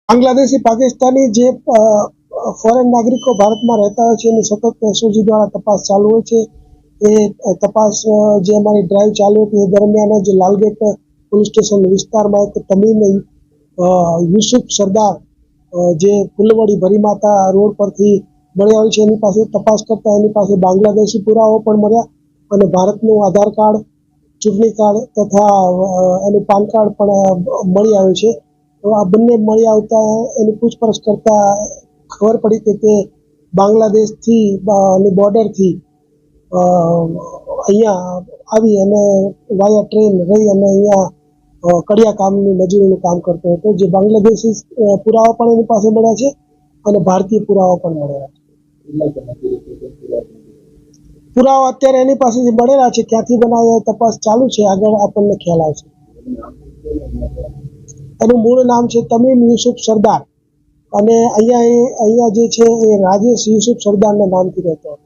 બાંગ્લાદેશી પાકિસ્તાની જે ફોરેન નાગરિકો ભારતમાં રહેતા હોય છે એની સતત એસઓજી દ્વારા તપાસ ચાલુ હોય છે। એ તપાસ જે અમારી ડ્રાઈવ ચાલુ હતી એ દરમિયાન જ લાલગેટ પોલીસ સ્ટેશન વિસ્તારમાં એક તમીમ યુસુફ સરદાર જે ફુલવડી ભરીમાતા રોડ પરથી મળ્યા હોય છે એની પાસે તપાસ કરતા એની પાસે બાંગ્લાદેશી પુરાવો પણ મળ્યા અને ભારતનું આધાર કાર્ડ, ચૂંટણી કાર્ડ તથા એનું પાન કાર્ડ પણ મળી આવ્યું છે। તો આ બંને મળી આવતા એની પૂછપરછ કરતા ખબર પડી કે તે બાંગ્લાદેશથી બોર્ડરથી અહીંયા આવી અને વાયા ટ્રેન રહી અને અહીંયા કડિયા કામની મજૂરીનું કામ કરતો હતો। જે બાંગ્લાદેશી પુરાવા પણ એની પાસે મળ્યા છે અને ભારતીય પુરાવા પણ મળ્યા છે। પુરાવા અત્યારે એની પાસેથી મળેલા છે, ક્યાંથી બનાવ્યા તપાસ ચાલુ છે, આગળ આપણને ખ્યાલ આવશે। એનું મૂળ નામ છે તમીમ યુસુફ સરદાર અને અહીંયા જે છે એ રાજેશ યુસુફ સરદારના નામથી રહેતો હતો।